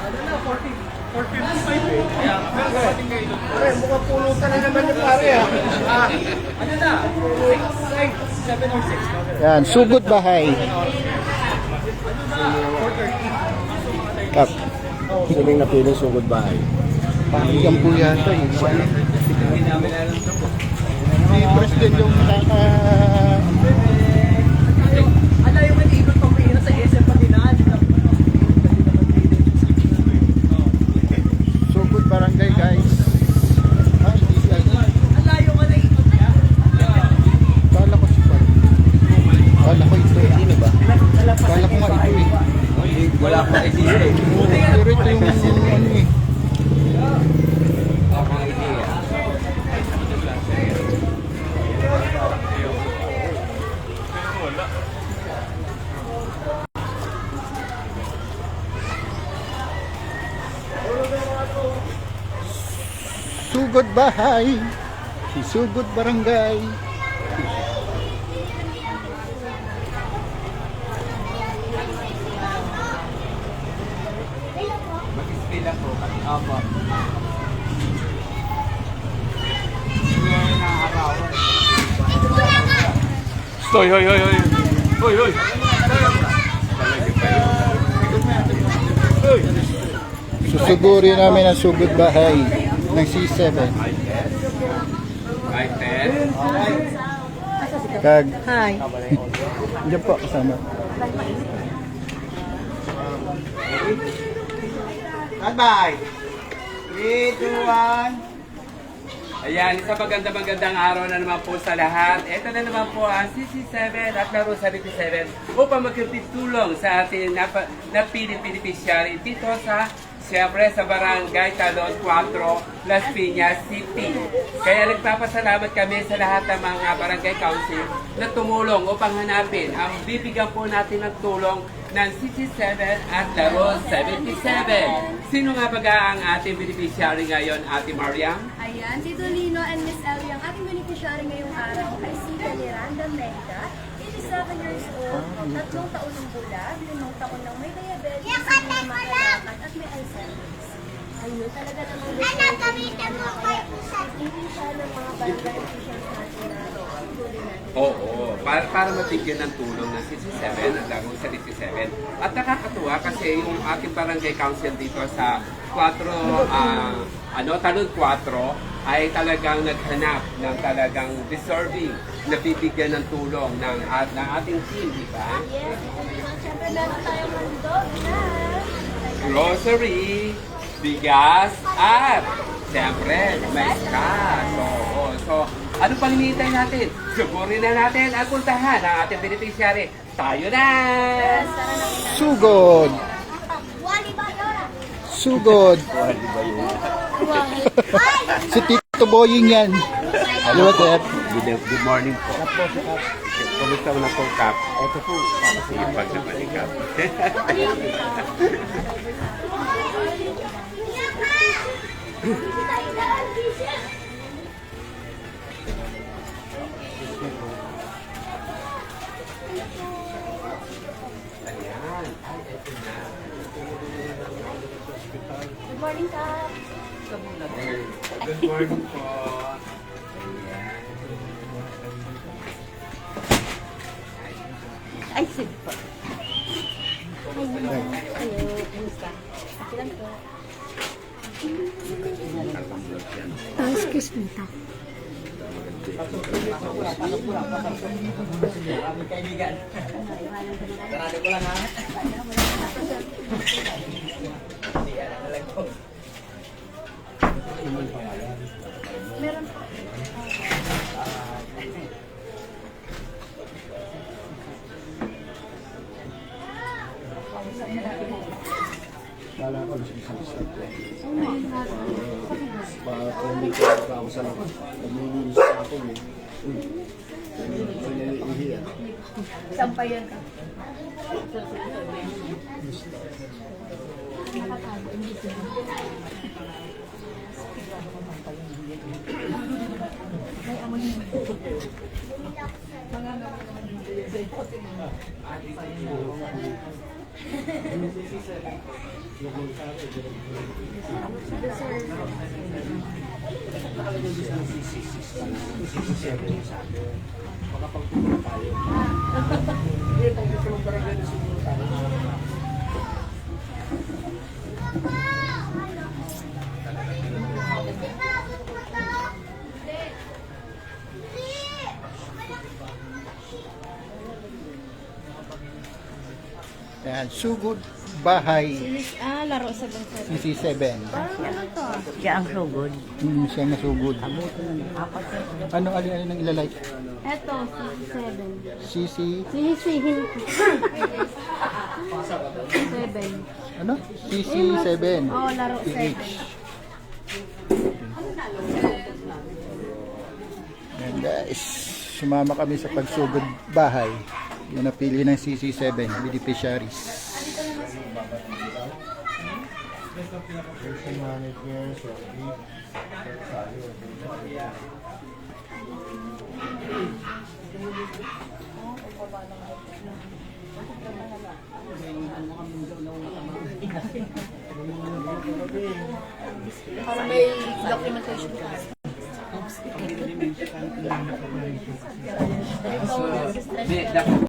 Ano na, 40, 455 eh. Kaya, pagkating kayo doon. Ay, mukhang pulutan na naman yung pare ah. Ano na, 6, 7 or 6. Yan, sugod bahay. Kap. Sino yung napili sugod bahay? Panggang po yata eh. Hindi namin alam sa po. Si President yung nakaka... Ala yung mag-iikot pang pihira sa SM Pagdinaan. Sugod barangay guys. Ah, hindi siya. Ala yung mag-iikot niya. Kala ko si Par. Kala ko ito. Sino ba? Kala ko nga ito eh. Wala pa idea eh. Pero ito yung ano eh. Sugod bahay, sugod barangay. Mag-spell lang po kami. Opo. Hoy, hoy, hoy, hoy. Hoy, hoy. Susugurin namin ang sugod bahay ng C7. Hi, Ted. Kag, Hi. diyan po kasama. Bye-bye. 3, 2, 1. Ayan, isang magandang araw na naman po sa lahat. Ito na naman po ang CC7 at Laro 77 upang magkatulong sa ating napiling beneficiary dito sa, siyempre, sa Barangay Talon 4, Las Piñas City. Kaya nagpapasalamat kami sa lahat ng mga Barangay Council na tumulong upang hanapin ang bibigyan po natin ng tulong ng CC7 at Laro 77. Sino nga ba ang ating beneficiary ngayon, Ate Mariam? Ayan, Tito Lino and Miss Ellie, ang ating beneficiary ngayong araw ay si Miranda Menda, 87 years old, 3 taon ng bulag, 5 taon ng may diabetes, may makalakad at may Alzheimer's. Ayun, talaga namang hindi siya ng mga barangay officials natin na tuloy natin. Oo, para mabigyan ng tulong ng CC7 at Laro 77. At nakakatuwa kasi yung ating barangay council dito sa 4, Talon 4 ay talagang naghanap ng talagang deserving na bibigyan ng tulong ng ating team, di ba? Yes, siyempre meron tayong mandog na Grocery, bigas, at siyempre, may cash. So, ano pang hinihintay natin? Sugurin na natin at puntahan ang ating beneficiary. Tayo na! Sugod! Sugod! Si Tito Boying yan. Hello, Ted. Good morning po. Kumusta mo na po, Kap? Ito po. Sipag naman ni Kap. Ayan. Ay, ito na. Good morning, Kap. Good morning po. Ay, sige po. Hello, kumusta? Okay lang po. Excuse me, ta. Aming kaibigan. Sarado ko lang ha. Meron po. Kala ko na siya Baka kung hindi ko ako sa lakas. Naglilinis ako eh. Sampayan ka. May amoy yun. Mga Yan, sugod bahay. Laro sa bansa. CC7. Ano to? Siya ang sugod. Siya na sugod. Ano alin ang ilalike? Eto, 7. CC, Sisihin ko. 7. ano? CC7. Oo, laro PH. Yan guys, sumama kami sa pagsugod bahay. Yung napili ng CC7 beneficiaries. Para may documentation ko. Hindi, dapat